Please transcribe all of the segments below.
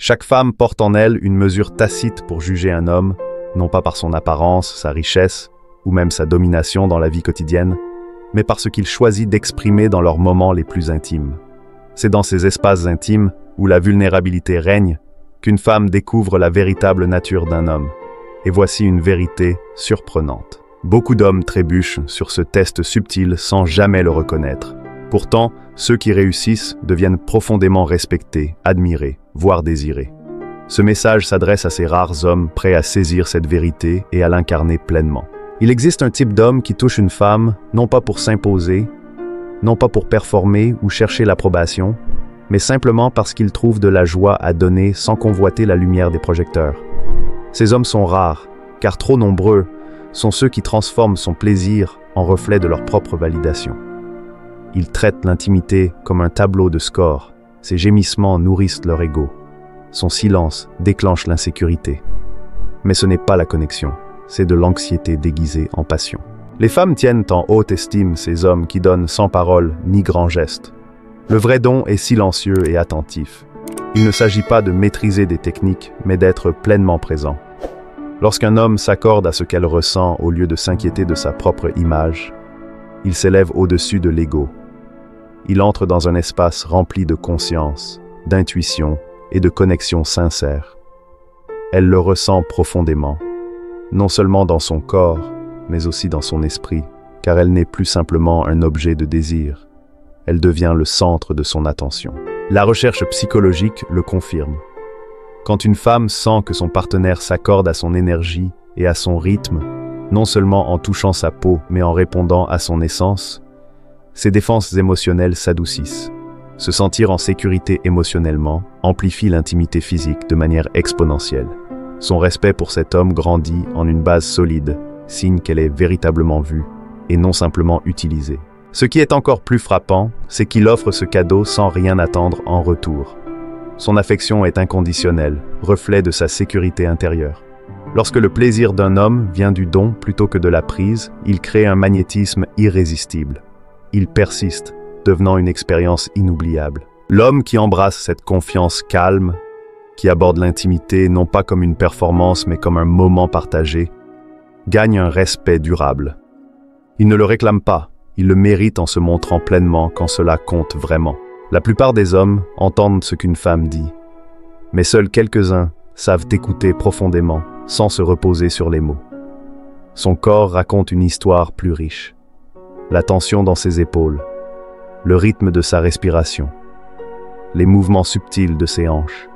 Chaque femme porte en elle une mesure tacite pour juger un homme, non pas par son apparence, sa richesse, ou même sa domination dans la vie quotidienne, mais par ce qu'il choisit d'exprimer dans leurs moments les plus intimes. C'est dans ces espaces intimes, où la vulnérabilité règne, qu'une femme découvre la véritable nature d'un homme. Et voici une vérité surprenante. Beaucoup d'hommes trébuchent sur ce test subtil sans jamais le reconnaître. Pourtant, ceux qui réussissent deviennent profondément respectés, admirés, voire désirés. Ce message s'adresse à ces rares hommes prêts à saisir cette vérité et à l'incarner pleinement. Il existe un type d'homme qui touche une femme, non pas pour s'imposer, non pas pour performer ou chercher l'approbation, mais simplement parce qu'il trouve de la joie à donner sans convoiter la lumière des projecteurs. Ces hommes sont rares, car trop nombreux sont ceux qui transforment son plaisir en reflet de leur propre validation. Ils traitent l'intimité comme un tableau de score. Ses gémissements nourrissent leur ego. Son silence déclenche l'insécurité. Mais ce n'est pas la connexion, c'est de l'anxiété déguisée en passion. Les femmes tiennent en haute estime ces hommes qui donnent sans parole ni grands gestes. Le vrai don est silencieux et attentif. Il ne s'agit pas de maîtriser des techniques, mais d'être pleinement présent. Lorsqu'un homme s'accorde à ce qu'elle ressent au lieu de s'inquiéter de sa propre image, il s'élève au-dessus de l'ego. Il entre dans un espace rempli de conscience, d'intuition et de connexion sincère. Elle le ressent profondément, non seulement dans son corps, mais aussi dans son esprit, car elle n'est plus simplement un objet de désir. Elle devient le centre de son attention. La recherche psychologique le confirme. Quand une femme sent que son partenaire s'accorde à son énergie et à son rythme, non seulement en touchant sa peau, mais en répondant à son essence, ses défenses émotionnelles s'adoucissent. Se sentir en sécurité émotionnellement amplifie l'intimité physique de manière exponentielle. Son respect pour cet homme grandit en une base solide, signe qu'elle est véritablement vue et non simplement utilisée. Ce qui est encore plus frappant, c'est qu'il offre ce cadeau sans rien attendre en retour. Son affection est inconditionnelle, reflet de sa sécurité intérieure. Lorsque le plaisir d'un homme vient du don plutôt que de la prise, il crée un magnétisme irrésistible. Il persiste, devenant une expérience inoubliable. L'homme qui embrasse cette confiance calme, qui aborde l'intimité non pas comme une performance mais comme un moment partagé, gagne un respect durable. Il ne le réclame pas, il le mérite en se montrant pleinement quand cela compte vraiment. La plupart des hommes entendent ce qu'une femme dit, mais seuls quelques-uns savent écouter profondément, sans se reposer sur les mots. Son corps raconte une histoire plus riche. La tension dans ses épaules, le rythme de sa respiration, les mouvements subtils de ses hanches.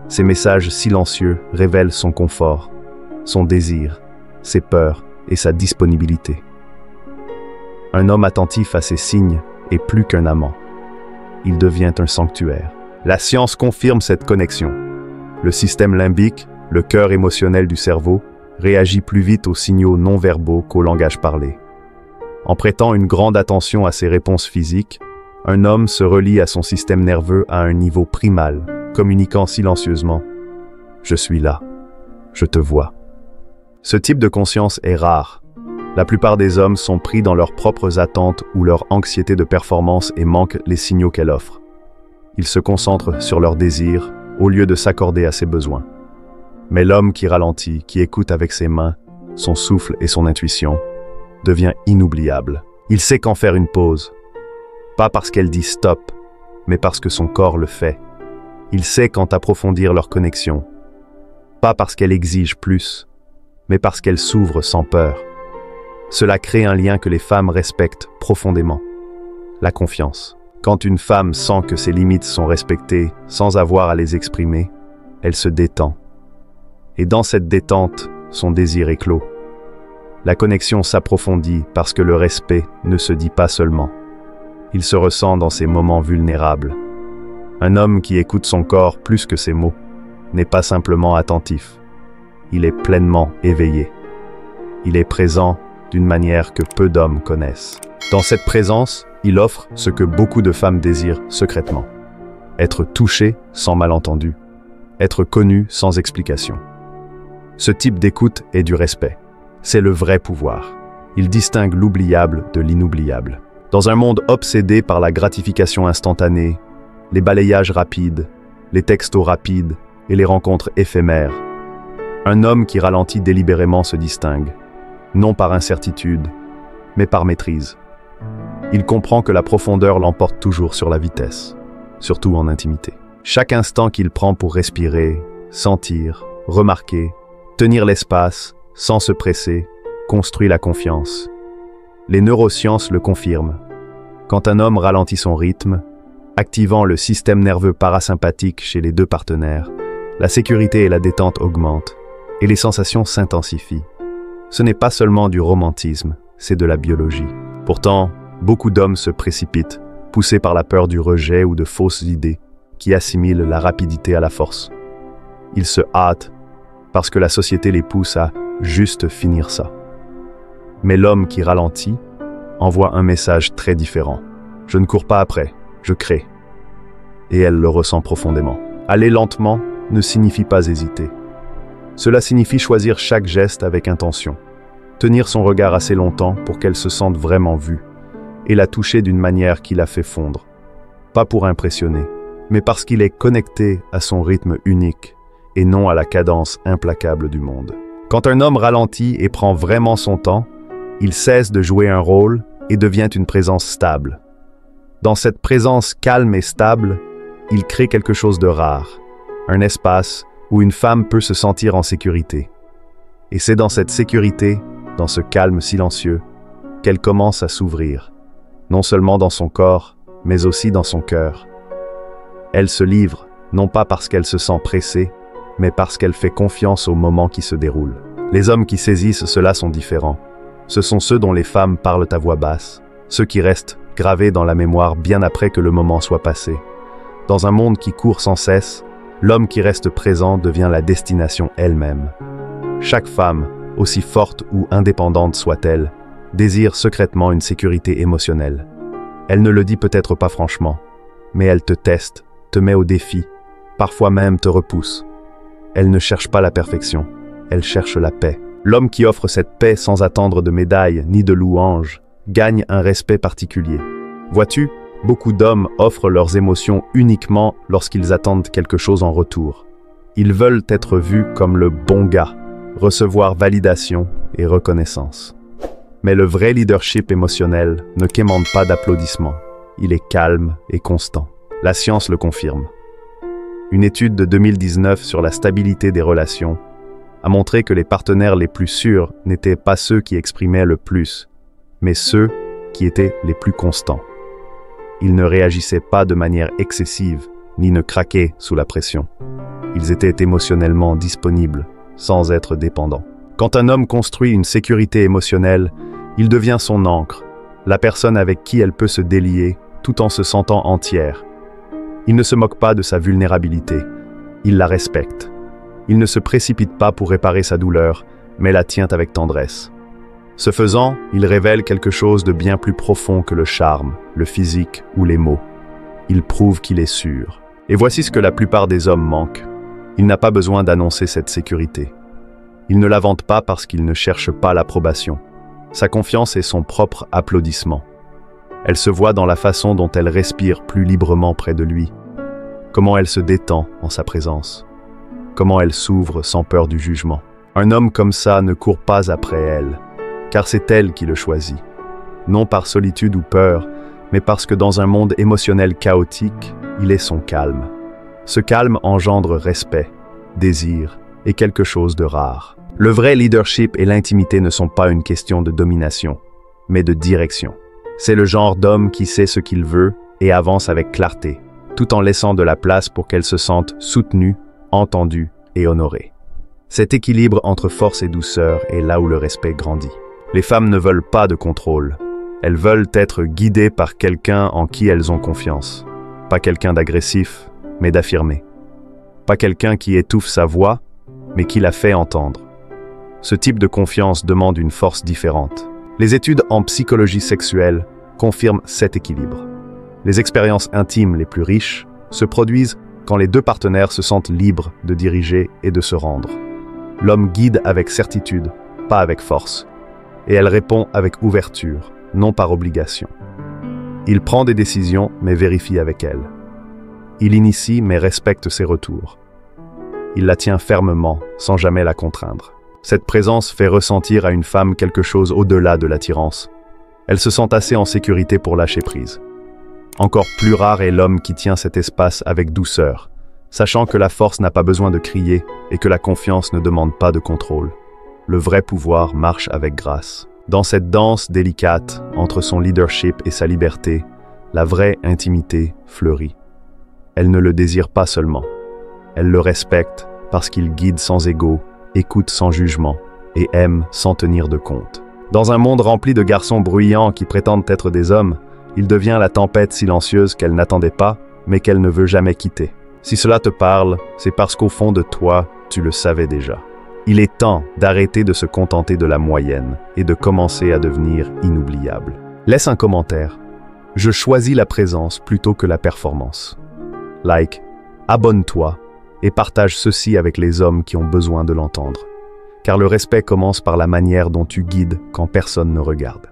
Ces messages silencieux révèlent son confort, son désir, ses peurs et sa disponibilité. Un homme attentif à ces signes est plus qu'un amant. Il devient un sanctuaire. La science confirme cette connexion. Le système limbique, le cœur émotionnel du cerveau, réagit plus vite aux signaux non-verbaux qu'au langage parlé. En prêtant une grande attention à ses réponses physiques, un homme se relie à son système nerveux à un niveau primal, communiquant silencieusement « Je suis là, je te vois ». Ce type de conscience est rare. La plupart des hommes sont pris dans leurs propres attentes ou leur anxiété de performance et manquent les signaux qu'elle offre. Ils se concentrent sur leurs désirs au lieu de s'accorder à ses besoins. Mais l'homme qui ralentit, qui écoute avec ses mains, son souffle et son intuition, devient inoubliable. Il sait quand faire une pause, pas parce qu'elle dit stop, mais parce que son corps le fait. Il sait quand approfondir leur connexion, pas parce qu'elle exige plus, mais parce qu'elle s'ouvre sans peur. Cela crée un lien que les femmes respectent profondément, la confiance. Quand une femme sent que ses limites sont respectées sans avoir à les exprimer, elle se détend. Et dans cette détente, son désir éclot. La connexion s'approfondit parce que le respect ne se dit pas seulement. Il se ressent dans ces moments vulnérables. Un homme qui écoute son corps plus que ses mots n'est pas simplement attentif. Il est pleinement éveillé. Il est présent d'une manière que peu d'hommes connaissent. Dans cette présence, il offre ce que beaucoup de femmes désirent secrètement. Être touché sans malentendu. Être connu sans explication. Ce type d'écoute est du respect. C'est le vrai pouvoir. Il distingue l'oubliable de l'inoubliable. Dans un monde obsédé par la gratification instantanée, les balayages rapides les textos rapides et les rencontres éphémères. Un homme qui ralentit délibérément se distingue, non par incertitude, mais par maîtrise. Il comprend que la profondeur l'emporte toujours sur la vitesse, surtout en intimité. Chaque instant qu'il prend pour respirer, sentir, remarquer, tenir l'espace, sans se presser, construit la confiance. Les neurosciences le confirment. Quand un homme ralentit son rythme, activant le système nerveux parasympathique chez les deux partenaires, la sécurité et la détente augmentent, et les sensations s'intensifient. Ce n'est pas seulement du romantisme, c'est de la biologie. Pourtant, beaucoup d'hommes se précipitent, poussés par la peur du rejet ou de fausses idées, qui assimilent la rapidité à la force. Ils se hâtent, parce que la société les pousse à juste finir ça. Mais l'homme qui ralentit envoie un message très différent. Je ne cours pas après, je crée. Et elle le ressent profondément. Aller lentement ne signifie pas hésiter. Cela signifie choisir chaque geste avec intention, tenir son regard assez longtemps pour qu'elle se sente vraiment vue, et la toucher d'une manière qui la fait fondre. Pas pour impressionner, mais parce qu'il est connecté à son rythme unique, et non à la cadence implacable du monde. Quand un homme ralentit et prend vraiment son temps, il cesse de jouer un rôle et devient une présence stable. Dans cette présence calme et stable, il crée quelque chose de rare, un espace où une femme peut se sentir en sécurité. Et c'est dans cette sécurité, dans ce calme silencieux, qu'elle commence à s'ouvrir, non seulement dans son corps, mais aussi dans son cœur. Elle se livre, non pas parce qu'elle se sent pressée, mais parce qu'elle fait confiance au moment qui se déroule. Les hommes qui saisissent cela sont différents. Ce sont ceux dont les femmes parlent à voix basse, ceux qui restent gravés dans la mémoire bien après que le moment soit passé. Dans un monde qui court sans cesse, l'homme qui reste présent devient la destination elle-même. Chaque femme, aussi forte ou indépendante soit-elle, désire secrètement une sécurité émotionnelle. Elle ne le dit peut-être pas franchement, mais elle te teste, te met au défi, parfois même te repousse. Elle ne cherche pas la perfection, elle cherche la paix. L'homme qui offre cette paix sans attendre de médailles ni de louanges gagne un respect particulier. Vois-tu, beaucoup d'hommes offrent leurs émotions uniquement lorsqu'ils attendent quelque chose en retour. Ils veulent être vus comme le bon gars, recevoir validation et reconnaissance. Mais le vrai leadership émotionnel ne quémande pas d'applaudissements. Il est calme et constant. La science le confirme. Une étude de 2019 sur la stabilité des relations a montré que les partenaires les plus sûrs n'étaient pas ceux qui exprimaient le plus, mais ceux qui étaient les plus constants. Ils ne réagissaient pas de manière excessive, ni ne craquaient sous la pression. Ils étaient émotionnellement disponibles, sans être dépendants. Quand un homme construit une sécurité émotionnelle, il devient son ancre, la personne avec qui elle peut se délier, tout en se sentant entière. Il ne se moque pas de sa vulnérabilité, il la respecte. Il ne se précipite pas pour réparer sa douleur, mais la tient avec tendresse. Ce faisant, il révèle quelque chose de bien plus profond que le charme, le physique ou les mots. Il prouve qu'il est sûr. Et voici ce que la plupart des hommes manquent. Il n'a pas besoin d'annoncer cette sécurité. Il ne la vante pas parce qu'il ne cherche pas l'approbation. Sa confiance est son propre applaudissement. Elle se voit dans la façon dont elle respire plus librement près de lui, comment elle se détend en sa présence, comment elle s'ouvre sans peur du jugement. Un homme comme ça ne court pas après elle, car c'est elle qui le choisit. Non par solitude ou peur, mais parce que dans un monde émotionnel chaotique, il est son calme. Ce calme engendre respect, désir et quelque chose de rare. Le vrai leadership et l'intimité ne sont pas une question de domination, mais de direction. C'est le genre d'homme qui sait ce qu'il veut et avance avec clarté, tout en laissant de la place pour qu'elle se sente soutenue, entendue et honorée. Cet équilibre entre force et douceur est là où le respect grandit. Les femmes ne veulent pas de contrôle. Elles veulent être guidées par quelqu'un en qui elles ont confiance. Pas quelqu'un d'agressif, mais d'affirmé. Pas quelqu'un qui étouffe sa voix, mais qui la fait entendre. Ce type de confiance demande une force différente. Les études en psychologie sexuelle confirment cet équilibre. Les expériences intimes les plus riches se produisent quand les deux partenaires se sentent libres de diriger et de se rendre. L'homme guide avec certitude, pas avec force, et elle répond avec ouverture, non par obligation. Il prend des décisions, mais vérifie avec elle. Il initie mais respecte ses retours. Il la tient fermement, sans jamais la contraindre. Cette présence fait ressentir à une femme quelque chose au-delà de l'attirance. Elle se sent assez en sécurité pour lâcher prise. Encore plus rare est l'homme qui tient cet espace avec douceur, sachant que la force n'a pas besoin de crier et que la confiance ne demande pas de contrôle. Le vrai pouvoir marche avec grâce. Dans cette danse délicate entre son leadership et sa liberté, la vraie intimité fleurit. Elle ne le désire pas seulement. Elle le respecte parce qu'il guide sans ego, écoute sans jugement et aime sans tenir de compte. Dans un monde rempli de garçons bruyants qui prétendent être des hommes, il devient la tempête silencieuse qu'elle n'attendait pas, mais qu'elle ne veut jamais quitter. Si cela te parle, c'est parce qu'au fond de toi, tu le savais déjà. Il est temps d'arrêter de se contenter de la moyenne et de commencer à devenir inoubliable. Laisse un commentaire. Je choisis la présence plutôt que la performance. Like, abonne-toi et partage ceci avec les hommes qui ont besoin de l'entendre. Car le respect commence par la manière dont tu guides quand personne ne regarde.